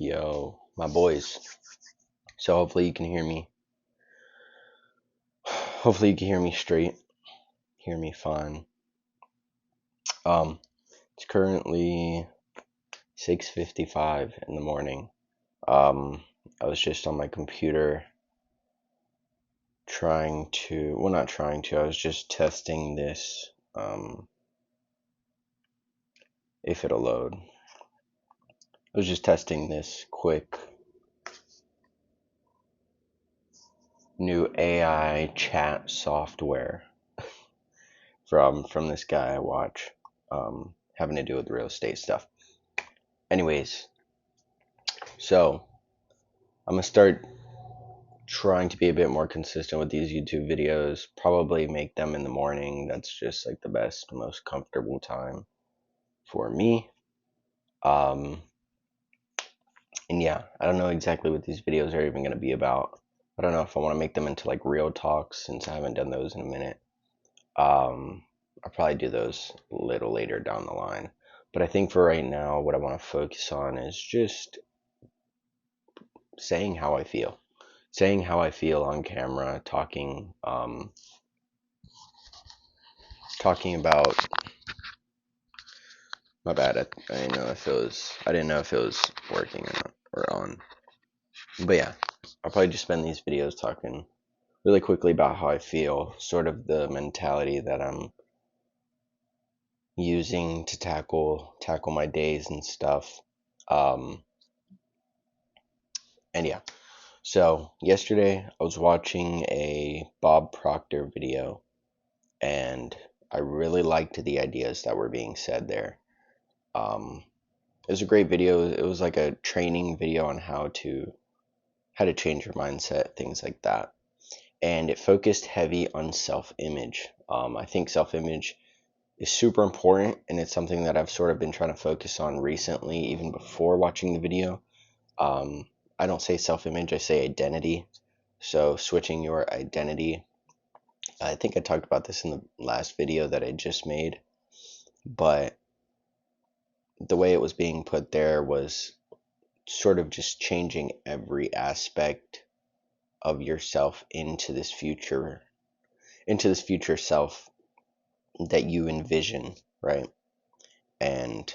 Yo, my boys. So hopefully you can hear me. Hopefully you can hear me straight. Hear me fine. Um, it's currently 6:55 in the morning. I was just on my computer not trying to, I was just testing this, if it'll load. I was just testing this quick new AI chat software from this guy I watch, having to do with real estate stuff. Anyways, so I'm gonna start trying to be a bit more consistent with these YouTube videos. Probably make them in the morning. That's just like the best, most comfortable time for me. Um, and yeah, I don't know exactly what these videos are even gonna be about. I don't know if I want to make them into like real talks since I haven't done those in a minute. I'll probably do those a little later down the line. But I think for right now, what I want to focus on is just saying how I feel. Saying how I feel on camera, talking about my bad. I didn't know if it was working or not, or on. But yeah, I'll probably just spend these videos talking really quickly about how I feel, sort of the mentality that I'm using to tackle my days and stuff. Um, and yeah, so yesterday I was watching a Bob Proctor video, and I really liked the ideas that were being said there. It was a great video. It was like a training video on how to change your mindset, things like that. And it focused heavy on self-image. I think self-image is super important, and it's something that I've sort of been trying to focus on recently, even before watching the video. Um, I don't say self-image, I say identity. So switching your identity. I think I talked about this in the last video that I just made, but the way it was being put there was sort of just changing every aspect of yourself into this future self that you envision, right? And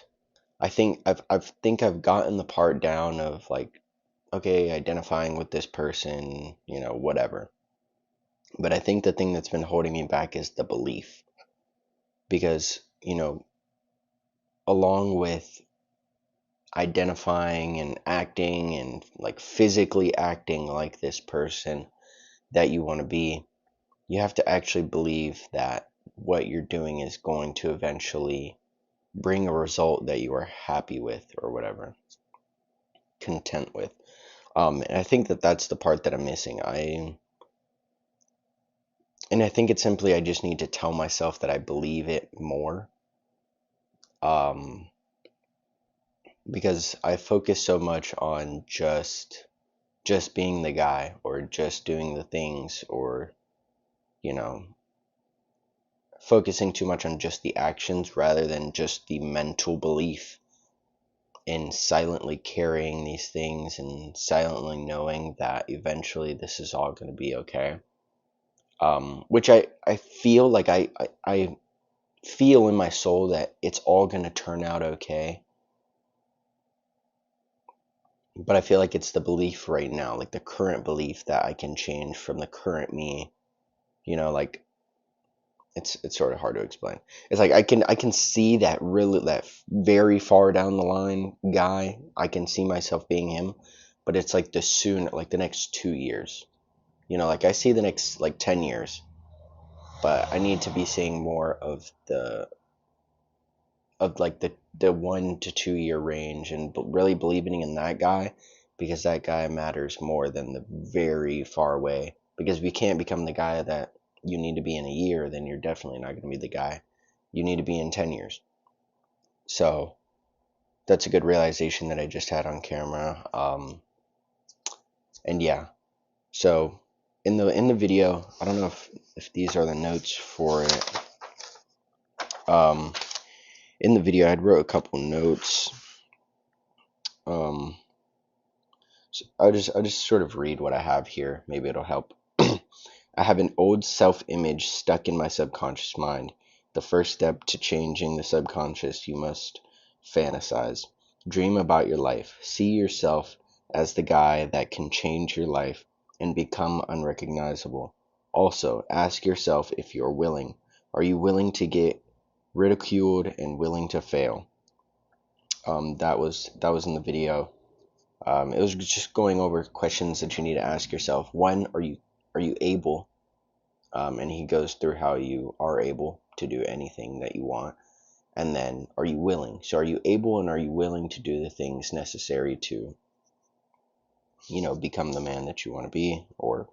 I think I've gotten the part down of like, okay, identifying with this person, whatever. But I think the thing that's been holding me back is the belief. Because, along with identifying and acting and like physically acting like this person that you want to be, you have to actually believe that what you're doing is going to eventually bring a result that you are happy with or whatever, content with. And I think that that's the part that I'm missing. And I think it's simply I just need to tell myself that I believe it more. Um, because I focus so much on just being the guy or just doing the things or, you know, focusing too much on just the actions rather than just the mental belief in silently carrying these things and silently knowing that eventually this is all going to be okay. Which I feel like I feel in my soul that it's all going to turn out okay. But I feel like it's the belief right now, like the current belief that I can change from the current me. Like it's sort of hard to explain. It's like I can see that very far down the line guy. I can see myself being him, but it's like the next 2 years. Like I see the next like 10 years, but I need to be seeing more of like the 1 to 2 year range and really believing in that guy, because that guy matters more than the very far away. Because if you can't become the guy that you need to be in a year, then you're definitely not going to be the guy you need to be in 10 years. So that's a good realization that I just had on camera. And yeah, so in the video, I don't know if these are the notes for it. In the video, I had wrote a couple notes. So I'll just sort of read what I have here. Maybe it'll help. I have an old self-image stuck in my subconscious mind. The first step to changing the subconscious, you must fantasize. Dream about your life. See yourself as the guy that can change your life and become unrecognizable. Also, ask yourself if you're willing. Are you willing to get ridiculed and willing to fail? That was in the video. It was just going over questions that you need to ask yourself. One, are you able? And he goes through how you are able to do anything that you want. And then, are you willing? So, are you able and are you willing to do the things necessary to, become the man that you want to be or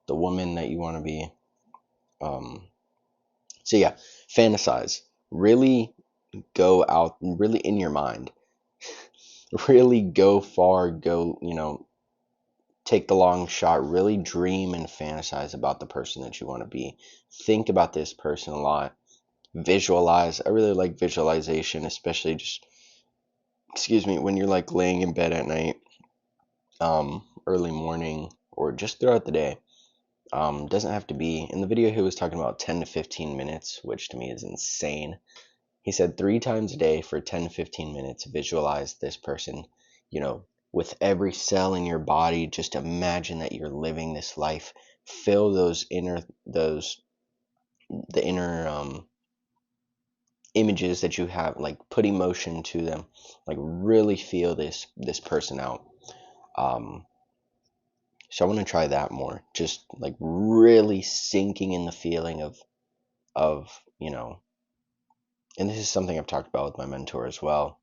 the woman that you want to be? Um, so, yeah, fantasize. Really go out, really in your mind. Really go far, take the long shot, really dream and fantasize about the person that you want to be. Think about this person a lot. Visualize. I really like visualization, especially just, excuse me, when you're like laying in bed at night, early morning, or just throughout the day. Doesn't have to be. In the video, he was talking about 10 to 15 minutes, which to me is insane. He said 3 times a day for 10 to 15 minutes, visualize this person, with every cell in your body. Just imagine that you're living this life. Feel the inner images that you have, like put emotion to them, like really feel this person out. So I want to try that more, just like really sinking in the feeling of and this is something I've talked about with my mentor as well.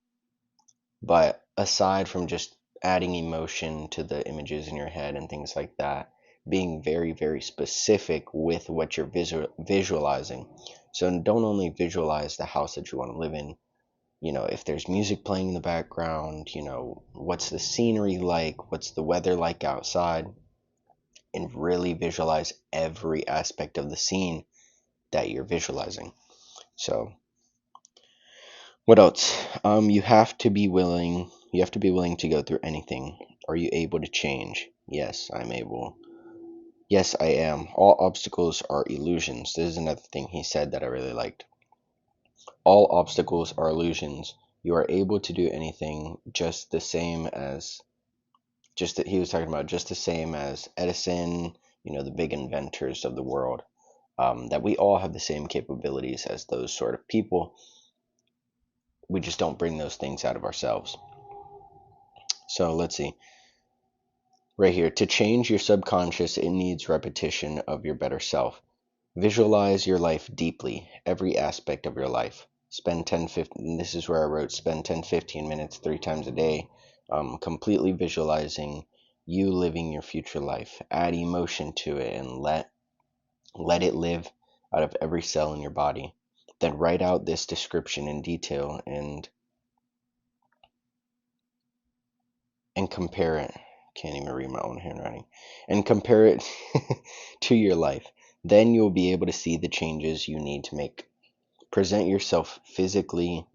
But aside from just adding emotion to the images in your head and things like that, being very, very specific with what you're visualizing. So don't only visualize the house that you want to live in. If there's music playing in the background, what's the scenery like? What's the weather like outside? And really visualize every aspect of the scene that you're visualizing. So, what else? You have to be willing. You have to be willing to go through anything. Are you able to change? Yes, I'm able. Yes, I am. All obstacles are illusions. This is another thing he said that I really liked. All obstacles are illusions. You are able to do anything, just the same as just that he was talking about, just the same as Edison, the big inventors of the world. That we all have the same capabilities as those sort of people. We just don't bring those things out of ourselves. So let's see. Right here, to change your subconscious, it needs repetition of your better self. Visualize your life deeply, every aspect of your life. Spend 10, 15, this is where I wrote, spend 10, 15 minutes 3 times a day, completely visualizing you living your future life. Add emotion to it and let it live out of every cell in your body. Then write out this description in detail and compare it. Can't even read my own handwriting. And compare it to your life. Then you'll be able to see the changes you need to make. Present yourself physically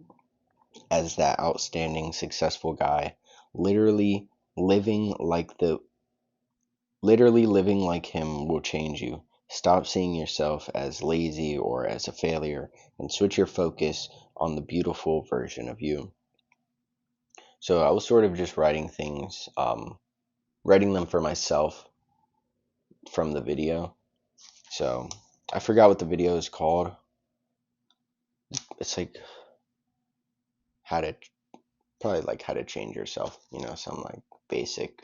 as that outstanding, successful guy, literally living like him will change you. Stop seeing yourself as lazy or as a failure and switch your focus on the beautiful version of you. So I was sort of just writing things, writing them for myself from the video. So I forgot what the video is called. It's like how to probably like how to change yourself, some like basic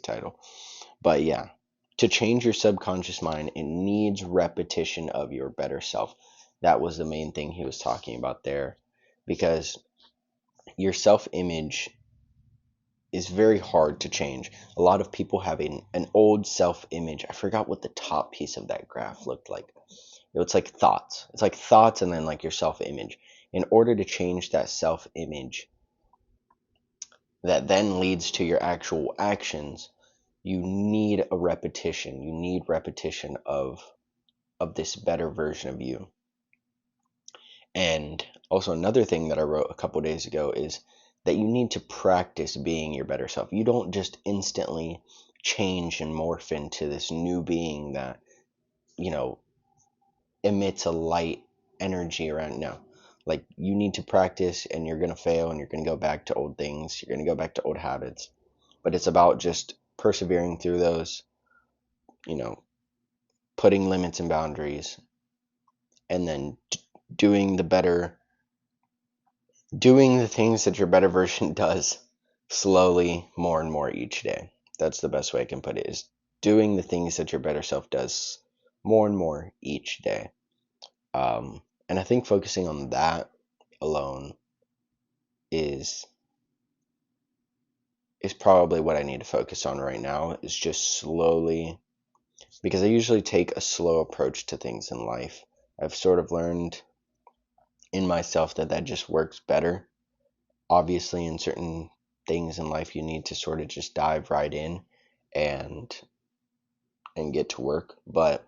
title. But yeah, to change your subconscious mind, it needs repetition of your better self. That was the main thing he was talking about there, because your self-image is very hard to change. A lot of people have an old self-image. I forgot what the top piece of that graph looked like. It's like thoughts. It's like thoughts and then like your self-image. In order to change that self-image that then leads to your actual actions, you need a repetition. You need repetition of this better version of you. And also another thing that I wrote a couple days ago is that you need to practice being your better self. You don't just instantly change and morph into this new being that, you know, emits a light energy around. No. Like, you need to practice, and you're going to fail, and you're going to go back to old things. You're going to go back to old habits. But it's about just persevering through those, you know, putting limits and boundaries, and then doing the things that your better version does slowly, more and more each day. That's the best way I can put it, is doing the things that your better self does more and more each day. And I think focusing on that alone is probably what I need to focus on right now, is just slowly, because I usually take a slow approach to things in life. I've sort of learned in myself that just works better. Obviously, in certain things in life, you need to sort of just dive right in and get to work. But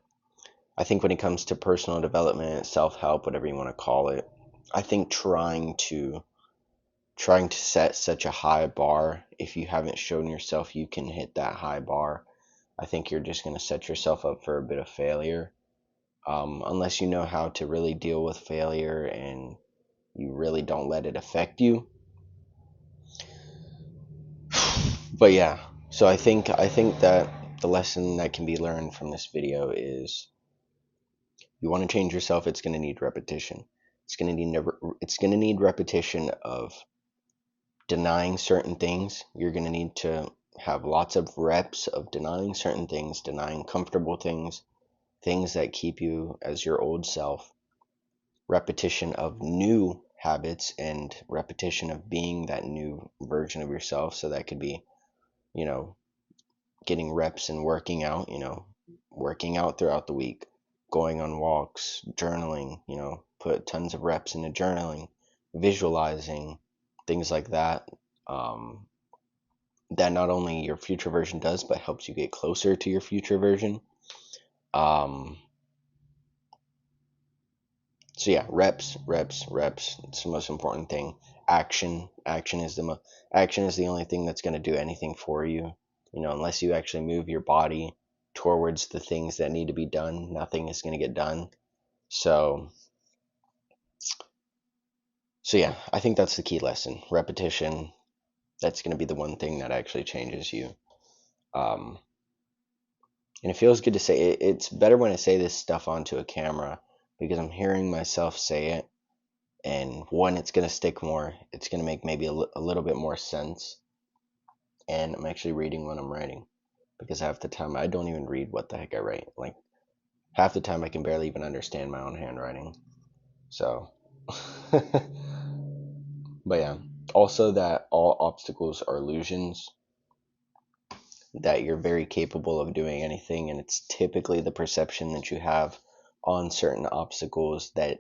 I think when it comes to personal development, self-help, whatever you want to call it, I think trying to set such a high bar, if you haven't shown yourself you can hit that high bar, I think you're just going to set yourself up for a bit of failure. Unless you know how to really deal with failure and you really don't let it affect you. But yeah, so I think that the lesson that can be learned from this video is, you want to change yourself, it's going to need repetition. It's going to need repetition of denying certain things. You're going to need to have lots of reps of denying certain things, denying comfortable things, things that keep you as your old self. Repetition of new habits and repetition of being that new version of yourself. So that could be, you know, getting reps and working out, working out throughout the week, going on walks, journaling, put tons of reps into journaling, visualizing, things like that. That not only your future version does, but helps you get closer to your future version. So yeah, reps. It's the most important thing. Action is the only thing that's going to do anything for you. Unless you actually move your body towards the things that need to be done, nothing is going to get done. So yeah, I think that's the key lesson. Repetition. That's going to be the one thing that actually changes you. And it feels good to say it. It's better when I say this stuff onto a camera, because I'm hearing myself say it. And one, it's going to stick more. It's going to make maybe a little bit more sense. And I'm actually reading what I'm writing, because half the time I don't even read what the heck I write. Like, half the time I can barely even understand my own handwriting. So, but yeah. Also, that all obstacles are illusions, that you're very capable of doing anything, and it's typically the perception that you have on certain obstacles that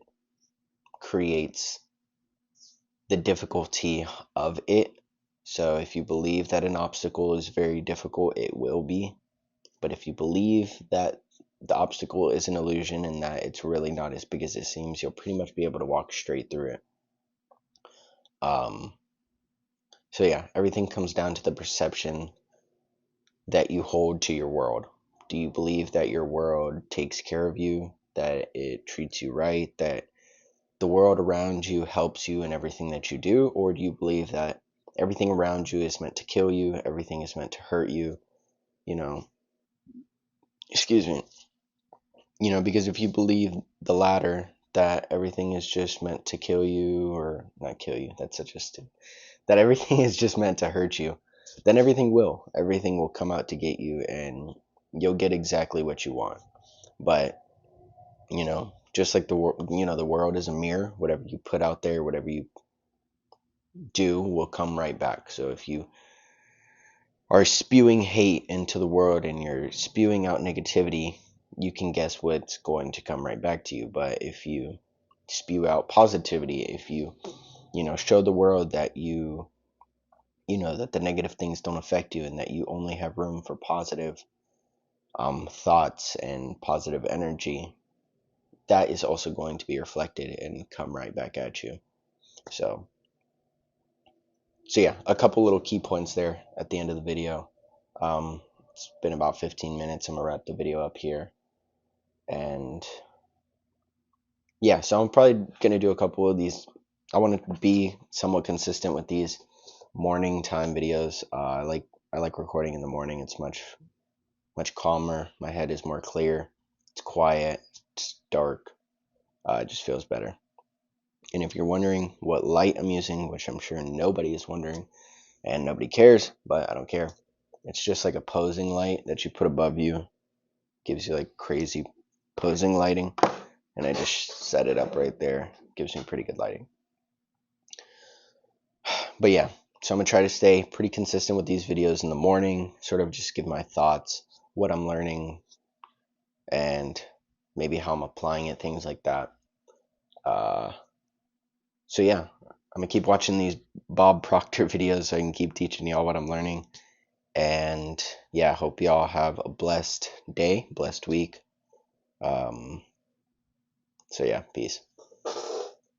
creates the difficulty of it. So if you believe that an obstacle is very difficult, it will be. But if you believe that the obstacle is an illusion and that it's really not as big as it seems, you'll pretty much be able to walk straight through it. So yeah, everything comes down to the perception that you hold to your world. Do you believe that your world takes care of you, that it treats you right, that the world around you helps you in everything that you do? Or do you believe that everything around you is meant to kill you, everything is meant to hurt you, excuse me, because if you believe the latter, that everything is just meant to kill you, or not kill you, that's such a stupid, that everything is just meant to hurt you, then everything will come out to get you, and you'll get exactly what you want. But just like the world is a mirror. Whatever you put out there, whatever you do, will come right back. So if you are spewing hate into the world and you're spewing out negativity, you can guess what's going to come right back to you. But if you spew out positivity, if you show the world that that the negative things don't affect you, and that you only have room for positive thoughts and positive energy, that is also going to be reflected and come right back at you. So So yeah, a couple little key points there at the end of the video. It's been about 15 minutes. I'm gonna wrap the video up here. And yeah, so I'm probably gonna do a couple of these. I want to be somewhat consistent with these morning time videos. I like recording in the morning. It's much calmer. My head is more clear. It's quiet. It's dark. It just feels better. And if you're wondering what light I'm using, which I'm sure nobody is wondering, and nobody cares, but I don't care. It's just like a posing light that you put above you. Gives you like crazy posing lighting. And I just set it up right there. Gives me pretty good lighting. But yeah, so I'm going to try to stay pretty consistent with these videos in the morning, sort of just give my thoughts, what I'm learning, and maybe how I'm applying it, things like that. Uh, so yeah, I'm going to keep watching these Bob Proctor videos so I can keep teaching y'all what I'm learning. And yeah, hope y'all have a blessed day, blessed week. So yeah, peace.